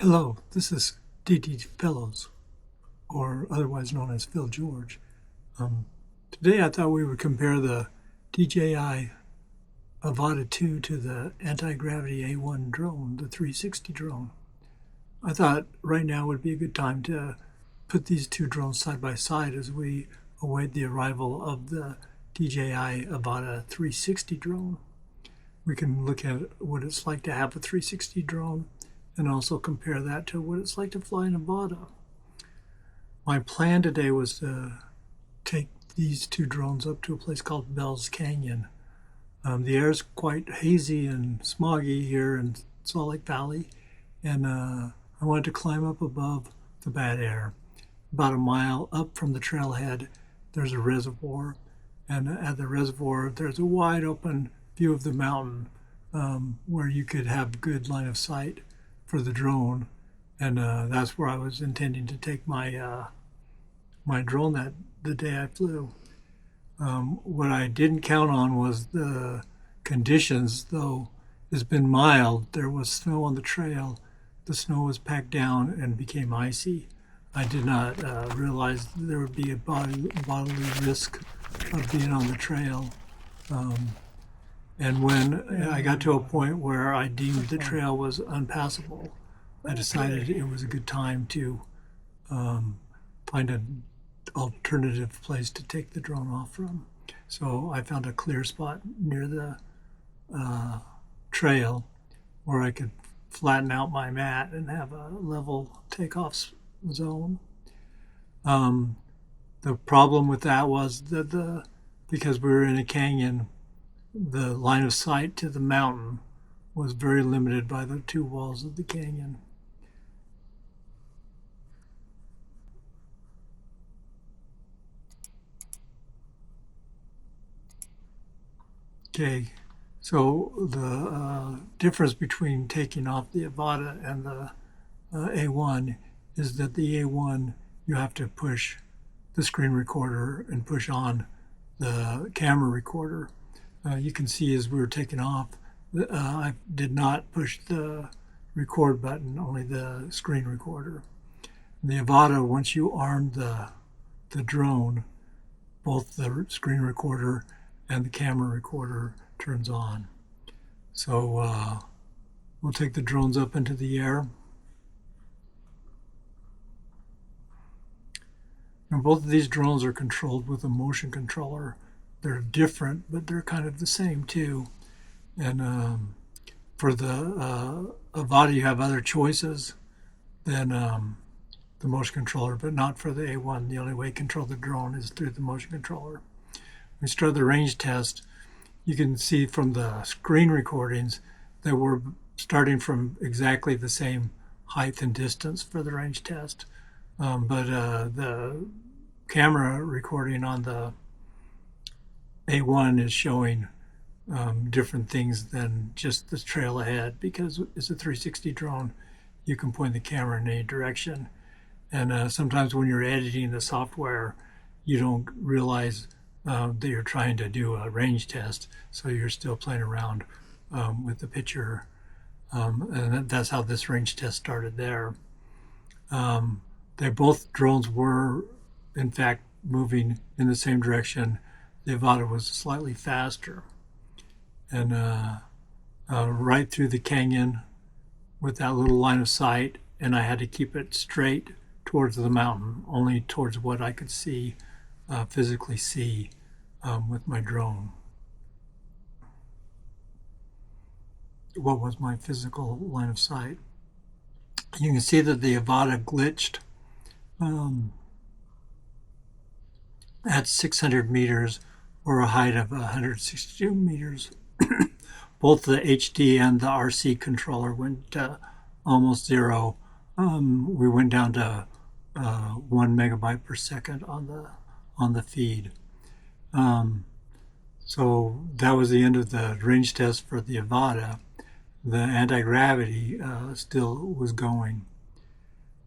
Hello, this is D.T. Fellows, or otherwise known as Phil George. Today I thought we would compare the DJI Avata 2 to the Antigravity A1 drone, the 360 drone. I thought right now would be a good time to put these two drones side by side as we await the arrival of the DJI Avata 360 drone. We can look at what it's like to have a 360 drone and also compare that to what it's like to fly an Avata. My plan today was to take these two drones up to a place called Bell's Canyon. The air is quite hazy and smoggy here in Salt Lake Valley, and I wanted to climb up above the bad air. About a mile up from the trailhead, there's a reservoir, and at the reservoir, there's a wide open view of the mountain where you could have good line of sight for the drone, and that's where I was intending to take my my drone that the day I flew. What I didn't count on was the conditions, though it's been mild. There was snow on the trail. The snow was packed down and became icy. I did not realize there would be a bodily risk of being on the trail. And when I got to a point where I deemed the trail was unpassable, I decided it was a good time to find an alternative place to take the drone off from. So I found a clear spot near the trail where I could flatten out my mat and have a level takeoff zone. The problem with that was that because we were in a canyon, the line of sight to the mountain was very limited by the two walls of the canyon. Okay, so the difference between taking off the Avata and the A1 is that the A1, you have to push the screen recorder and push on the camera recorder. You can see as we were taking off, I did not push the record button, only the screen recorder. The Avata, once you arm the drone, both the screen recorder and the camera recorder turns on. So we'll take the drones up into the air. And both of these drones are controlled with a motion controller. They're different, but they're kind of the same too. And for the Avata, you have other choices than the motion controller, but not for the A1. The only way to control the drone is through the motion controller. When we start the range test, you can see from the screen recordings that we're starting from exactly the same height and distance for the range test. But the camera recording on the A1 is showing different things than just the trail ahead, because it's a 360 drone. You can point the camera in any direction. And sometimes when you're editing the software, you don't realize that you're trying to do a range test, so you're still playing around with the picture. And that's how this range test started there. They both drones were, in fact, moving in the same direction. The Avata was slightly faster. And right through the canyon with that little line of sight, and I had to keep it straight towards the mountain, only towards what I could see, physically see with my drone. What was my physical line of sight? You can see that the Avata glitched at 600 meters, or a height of 162 meters. Both the HD and the RC controller went to almost zero. We went down to 1 megabyte per second on the feed. So that was the end of the range test for the Avata. The anti-gravity still was going.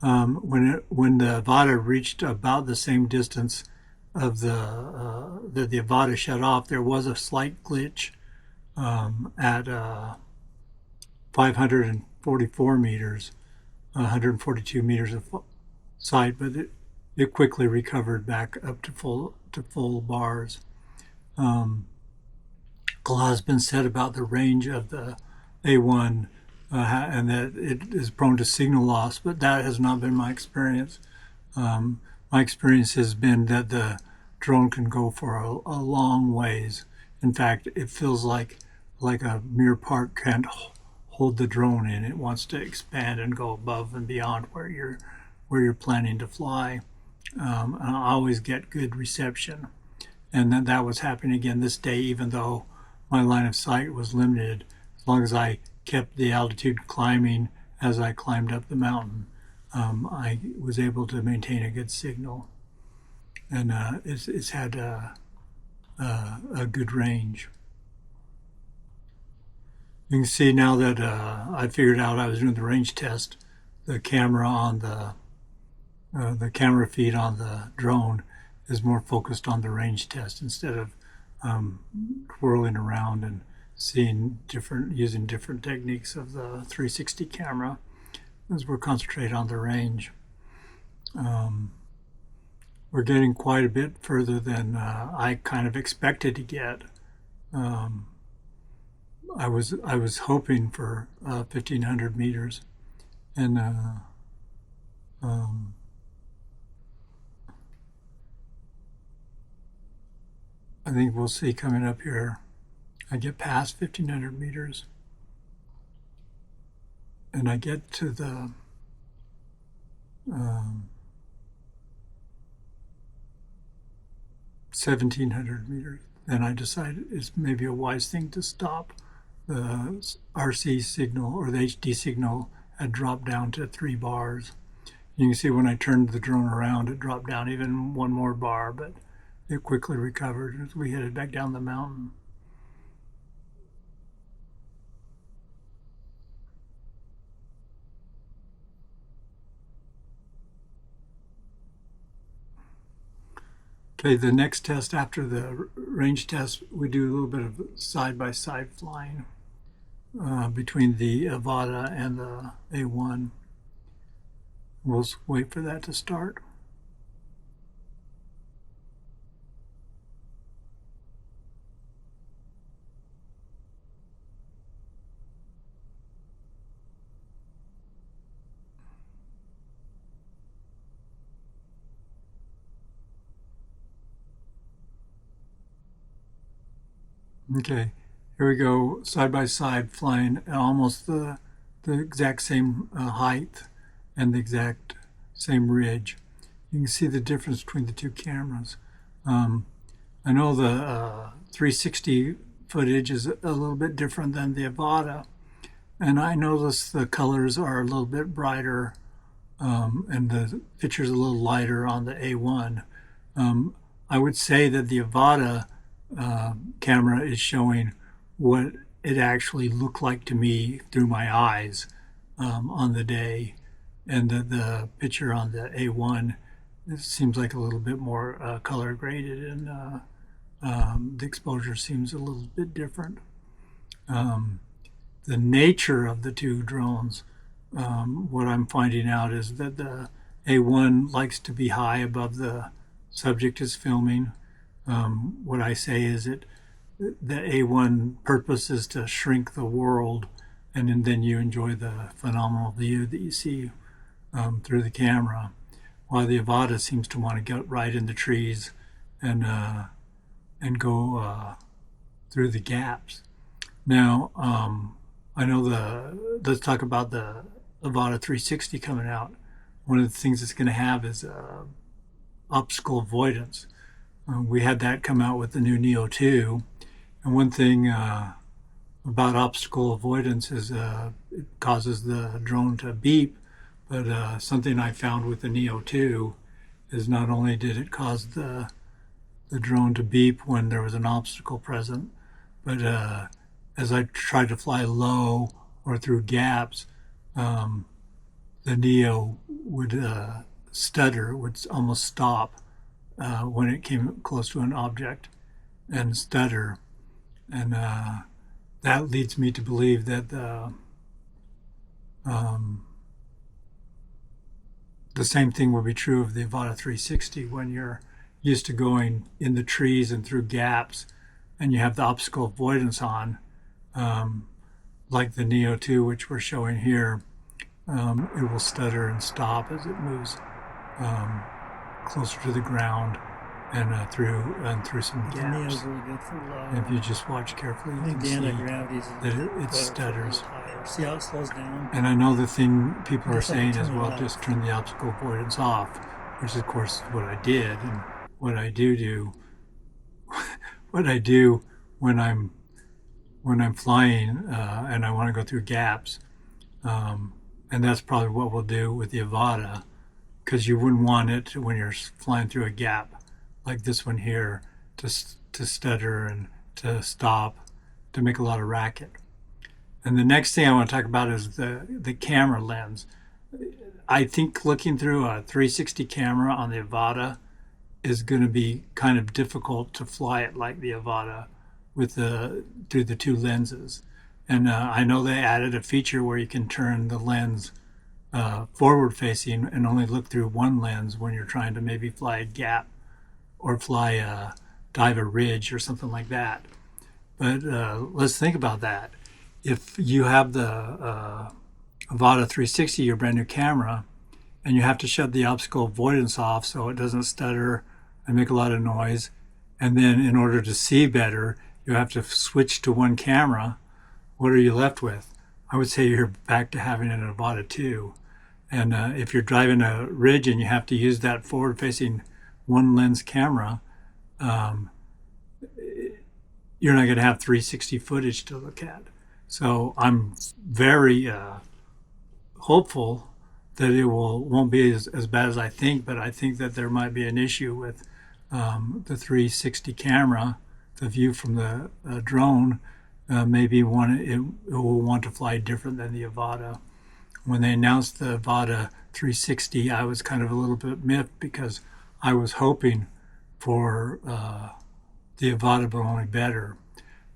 When the Avata reached about the same distance of that the Avata shut off, there was a slight glitch at 544 meters. 142 meters of sight, but it quickly recovered back up to full bars. A lot has been said about the range of the A1 and that it is prone to signal loss, but that has not been my experience. My experience has been that the drone can go for a long ways. In fact, it feels like a mere part can't hold the drone in. It wants to expand and go above and beyond where you're planning to fly. And I always get good reception, and that was happening again this day, even though my line of sight was limited. As long as I kept the altitude climbing as I climbed up the mountain, I was able to maintain a good signal, and it's had a good range. You can see now that I figured out I was doing the range test. The camera on the camera feed on the drone is more focused on the range test instead of whirling around and using different techniques of the 360 camera, as we're concentrating on the range. We're getting quite a bit further than I kind of expected to get. I was hoping for 1,500 meters, and I think we'll see coming up here. I get past 1,500 meters, and I get to the 1,700 meters. Then I decided it's maybe a wise thing to stop. The RC signal, or the HD signal, had dropped down to 3 bars. You can see when I turned the drone around, it dropped down even 1 more bar, but it quickly recovered as we headed back down the mountain. Okay, the next test after the range test, we do a little bit of side-by-side flying between the Avata and the A1. We'll wait for that to start. Okay, here we go, side by side, flying at almost the exact same height and the exact same ridge. You can see the difference between the two cameras. I know the 360 footage is a little bit different than the Avata, and I notice the colors are a little bit brighter and the picture's a little lighter on the A1. I would say that the Avata camera is showing what it actually looked like to me through my eyes on the day, and the picture on the A1, it seems like a little bit more color graded, and the exposure seems a little bit different. The nature of the two drones, what I'm finding out is that the A1 likes to be high above the subject is filming. What I say is that the A1 purpose is to shrink the world, and then you enjoy the phenomenal view that you see through the camera, while the Avata seems to want to get right in the trees and go through the gaps. Now, I know let's talk about the Avata 360 coming out. One of the things it's going to have is obstacle avoidance. We had that come out with the new Neo 2. And one thing about obstacle avoidance is it causes the drone to beep. But something I found with the Neo 2 is not only did it cause the drone to beep when there was an obstacle present, but as I tried to fly low or through gaps, the Neo would stutter, would almost stop when it came close to an object and stutter. And that leads me to believe that the same thing will be true of the Avata 360 when you're used to going in the trees and through gaps and you have the obstacle avoidance on, like the Neo 2, which we're showing here. It will stutter and stop as it moves closer to the ground and through some The Neo's gaps. really good for low. And if you just watch carefully, you I think can the see anti-gravity is that it stutters. higher. See how it slows down? And I know the thing people are Just like saying is, turn it well, off. just turn the obstacle avoidance off, which is, of course, what I did. And what I do, what I do when I'm flying and I want to go through gaps, and that's probably what we'll do with the Avata, because you wouldn't want it when you're flying through a gap like this one here to stutter and to stop, to make a lot of racket. And the next thing I want to talk about is the camera lens. I think looking through a 360 camera on the Avata is going to be kind of difficult to fly it like the Avata through the two lenses. And I know they added a feature where you can turn the lens forward facing and only look through one lens when you're trying to maybe fly a gap or dive a ridge or something like that. But let's think about that. If you have the Avata 360, your brand new camera, and you have to shut the obstacle avoidance off so it doesn't stutter and make a lot of noise, and then in order to see better, you have to switch to one camera, what are you left with? I would say you're back to having an Avata 2. And if you're driving a ridge and you have to use that forward-facing one-lens camera, you're not going to have 360 footage to look at. So I'm very hopeful that it won't be as bad as I think, but I think that there might be an issue with the 360 camera, the view from the drone. Maybe it will want to fly different than the Avata. When they announced the Avata 360, I was kind of a little bit miffed because I was hoping for the Avata, but only better.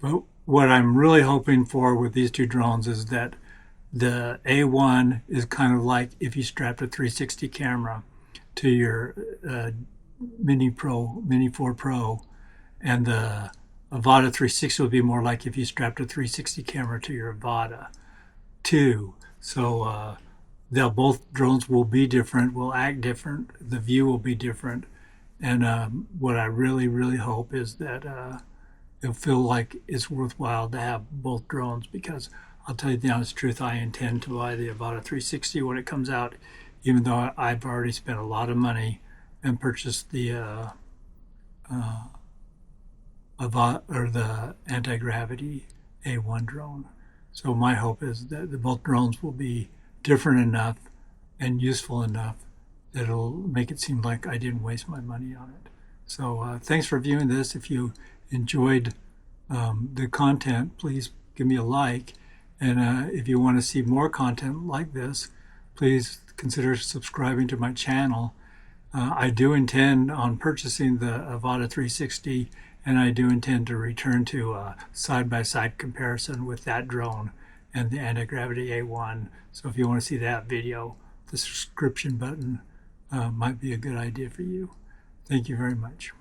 But what I'm really hoping for with these two drones is that the A1 is kind of like if you strapped a 360 camera to your Mini 4 Pro, and the Avata 360 would be more like if you strapped a 360 camera to your Avata 2. So both drones will be different, will act different, the view will be different, and what I really, really hope is that it'll feel like it's worthwhile to have both drones, because I'll tell you the honest truth, I intend to buy the Avata 360 when it comes out, even though I've already spent a lot of money and purchased the Avata, or the Antigravity A1 drone. So my hope is that both drones will be different enough and useful enough that it'll make it seem like I didn't waste my money on it. So thanks for viewing this. If you enjoyed the content, please give me a like. And if you want to see more content like this, please consider subscribing to my channel. I do intend on purchasing the Avata 360, and I do intend to return to a side-by-side comparison with that drone and the Antigravity A1. So if you want to see that video, the subscription button might be a good idea for you. Thank you very much.